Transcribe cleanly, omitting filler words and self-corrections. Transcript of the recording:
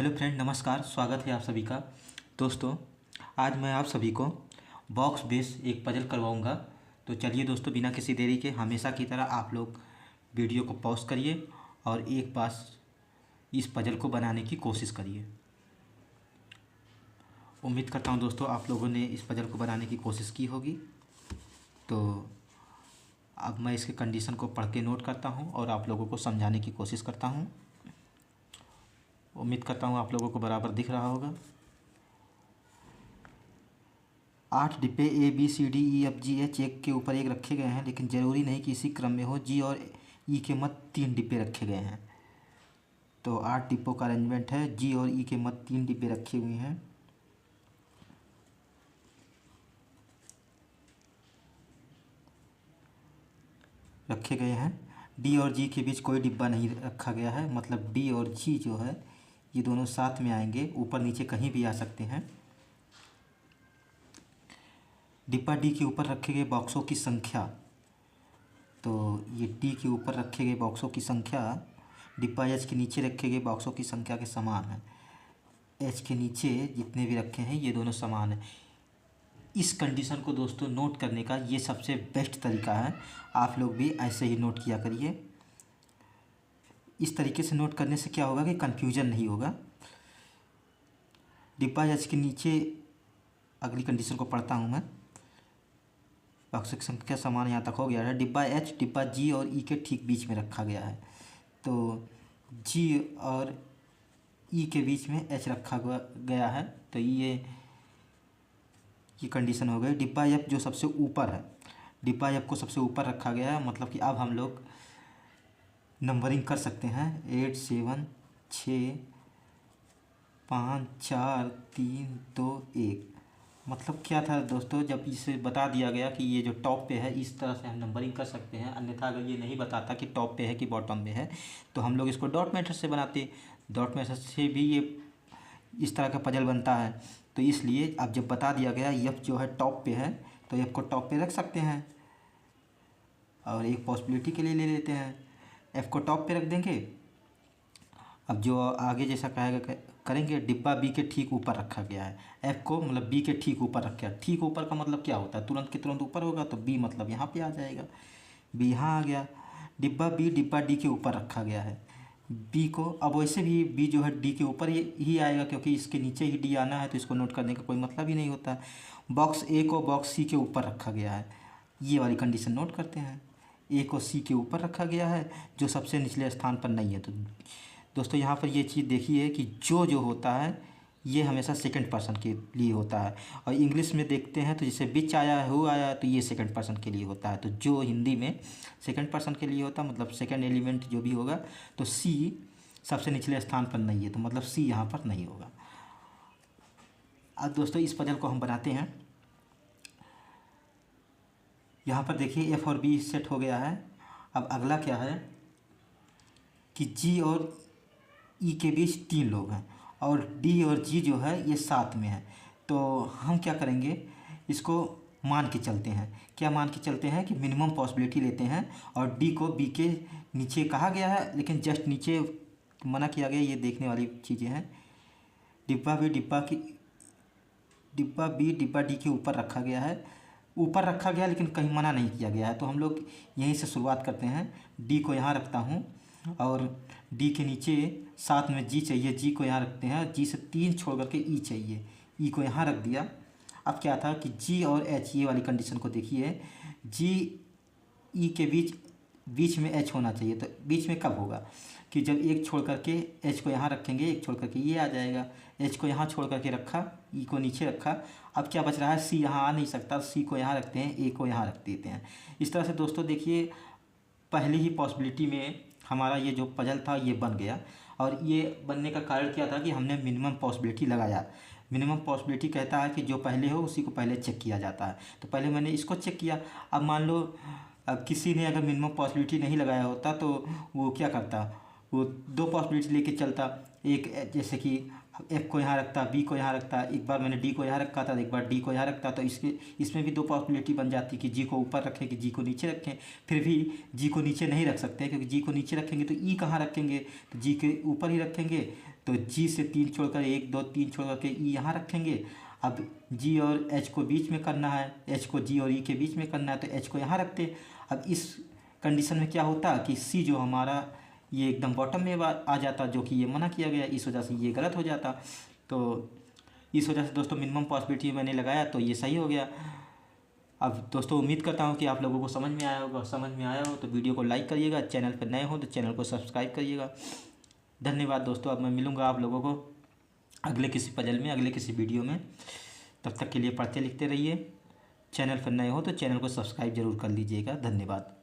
Hello friend, नमस्कार। स्वागत है आप सभी का। दोस्तों, आज मैं आप सभी को बॉक्स बेस एक पजल करवाऊंगा। तो चलिए दोस्तों, बिना किसी देरी के हमेशा की तरह आप लोग वीडियो को पॉज करिए और एक बार इस पजल को बनाने की कोशिश करिए। उम्मीद करता हूं दोस्तों आप लोगों ने इस पजल को बनाने की कोशिश की होगी। तो अब मैं इसके कंडीशन को पढ़ के नोट करता हूं और आप लोगों को समझाने की कोशिश करता हूं। उम्मीद करता हूँ आप लोगों को बराबर दिख रहा होगा। 8 डिब्बे ABCDEFGH एक के ऊपर एक रखे गए हैं, लेकिन ज़रूरी नहीं कि इसी क्रम में हो। जी और ई के मत 3 डिब्बे रखे गए हैं। तो 8 डिब्बों का अरेंजमेंट है। जी और ई के मत 3 डिब्बे रखे हुए हैं। रखे गए हैं। डी और जी के बीच कोई डिब्बा नहीं रखा गया है, मतलब डी और जी जो है ये दोनों साथ में आएंगे, ऊपर नीचे कहीं भी आ सकते हैं। डिब्बा डी के ऊपर रखे गए बॉक्सों की संख्या, तो ये डी के ऊपर रखे गए बॉक्सों की संख्या डिब्बा एच के नीचे रखे गए बॉक्सों की संख्या के समान है। एच के नीचे जितने भी रखे हैं ये दोनों समान हैं। इस कंडीशन को दोस्तों नोट करने का ये सबसे बेस्ट तरीका है। आप लोग भी ऐसे ही नोट किया करिए। इस तरीके से नोट करने से क्या होगा कि कन्फ्यूजन नहीं होगा। डिब्बा एच के नीचे अगली कंडीशन को पढ़ता हूँ मैं। बॉक्स की संख्या समान यहाँ तक हो गया है। डिब्बा एच डिब्बा जी और ई के ठीक बीच में रखा गया है। तो जी और ई के बीच में एच रखा गया है। तो ये कंडीशन हो गई। डिब्बा एफ जो सबसे ऊपर है, डिब्बा एफ को सबसे ऊपर रखा गया है, मतलब कि अब हम लोग नंबरिंग कर सकते हैं। 8 7 6 5 4 3 2 1। मतलब क्या था दोस्तों, जब इसे बता दिया गया कि ये जो टॉप पे है इस तरह से हम नंबरिंग कर सकते हैं। अन्यथा अगर ये नहीं बताता कि टॉप पे है कि बॉटम में है तो हम लोग इसको डॉट मेथड से बनाते। डॉट मेथड से भी ये इस तरह का पजल बनता है। तो इसलिए अब जब बता दिया गया एफ जो है टॉप पे है तो एफ को टॉप पे रख सकते हैं। और एक पॉसिबिलिटी के लिए ले लेते हैं, एफ को टॉप पे रख देंगे। अब जो आगे जैसा कहेगा करेंगे। डिब्बा बी के ठीक ऊपर रखा गया है। एफ को मतलब बी के ठीक ऊपर रखा है। ठीक ऊपर का मतलब क्या होता है, तुरंत के तुरंत ऊपर होगा, तो बी मतलब यहाँ पे आ जाएगा। बी यहाँ आ गया। डिब्बा बी डिब्बा डी के ऊपर रखा गया है। बी को अब वैसे भी बी जो है डी के ऊपर ही आएगा, क्योंकि इसके नीचे ही डी आना है, तो इसको नोट करने का कोई मतलब ही नहीं होता। बॉक्स ए को बॉक्स सी के ऊपर रखा गया है। ये वाली कंडीशन नोट करते हैं। ए को सी के ऊपर रखा गया है, जो सबसे निचले स्थान पर नहीं है। तो दोस्तों यहाँ पर ये चीज़ देखिए कि जो होता है ये हमेशा सेकंड पर्सन के लिए होता है। और इंग्लिश में देखते हैं तो जैसे विच आया है, हु आया है, तो ये सेकंड पर्सन के लिए होता है। तो जो हिंदी में सेकंड पर्सन के लिए होता है, मतलब सेकंड एलिमेंट जो भी होगा, तो सी सबसे निचले स्थान पर नहीं है, तो मतलब सी यहाँ पर नहीं होगा। अब दोस्तों इस पजल को हम बनाते हैं। यहाँ पर देखिए एफ और बी सेट हो गया है। अब अगला क्या है कि जी और ई के बीच 3 लोग हैं और डी और जी जो है ये साथ में है। तो हम क्या करेंगे, इसको मान के चलते हैं। क्या मान के चलते हैं कि मिनिमम पॉसिबिलिटी लेते हैं और डी को बी के नीचे कहा गया है, लेकिन जस्ट नीचे मना किया गया। ये देखने वाली चीज़ें हैं। डिब्बा बी डिब्बा डी के ऊपर रखा गया है। ऊपर रखा गया लेकिन कहीं मना नहीं किया गया है, तो हम लोग यहीं से शुरुआत करते हैं। डी को यहाँ रखता हूँ और डी के नीचे साथ में जी चाहिए, जी को यहाँ रखते हैं। जी से 3 छोड़ करके ई चाहिए, ई को यहाँ रख दिया। अब क्या था कि जी और एच, ये वाली कंडीशन को देखिए। जी ई के बीच में एच होना चाहिए। तो बीच में कब होगा कि जब एक छोड़ करके एच को यहाँ रखेंगे, एक छोड़ करके ये आ जाएगा। एच को यहाँ छोड़ करके रखा, ई को नीचे रखा। अब क्या बच रहा है, सी यहाँ आ नहीं सकता, सी को यहाँ रखते हैं, ए को यहाँ रख देते हैं। इस तरह से दोस्तों देखिए पहली ही पॉसिबिलिटी में हमारा ये जो पजल था ये बन गया। और ये बनने का कारण क्या था कि हमने मिनिमम पॉसिबिलिटी लगाया। मिनिमम पॉसिबिलिटी कहता है कि जो पहले हो उसी को पहले चेक किया जाता है। तो पहले मैंने इसको चेक किया। अब मान लो किसी ने अगर मिनिमम पॉसिबिलिटी नहीं लगाया होता तो वो क्या करता, वो 2 पॉसिबिलिटी लेके चलता। एक जैसे कि अब एफ को यहाँ रखता, बी को यहाँ रखता, एक बार मैंने डी को यहाँ रखा था, एक बार डी को यहाँ रखता, तो इसमें भी दो पॉसिबिलिटी बन जाती कि जी को ऊपर रखें कि जी को नीचे रखें। फिर भी जी को नीचे नहीं रख सकते, क्योंकि जी को नीचे रखेंगे तो ई कहाँ रखेंगे, तो जी के ऊपर ही रखेंगे। तो जी से 3 छोड़कर 1 2 3 छोड़कर के ई यहाँ रखेंगे। अब जी और एच को बीच में करना है, एच को जी और ई के बीच में करना है, तो एच को यहाँ रखते। अब इस कंडीशन में क्या होता कि सी जो हमारा ये एकदम बॉटम में आ जाता, जो कि ये मना किया गया, इस वजह से ये गलत हो जाता। तो इस वजह से दोस्तों मिनिमम पॉसिबिलिटी मैंने लगाया तो ये सही हो गया। अब दोस्तों उम्मीद करता हूँ कि आप लोगों को समझ में आया होगा, समझ में आया हो तो वीडियो को लाइक करिएगा, चैनल पर नए हो तो चैनल को सब्सक्राइब करिएगा। धन्यवाद दोस्तों। अब मैं मिलूँगा आप लोगों को अगले किसी पजल में, अगले किसी वीडियो में। तब तक के लिए पढ़ते लिखते रहिए। चैनल पर नए हो तो चैनल को सब्सक्राइब जरूर कर लीजिएगा। धन्यवाद।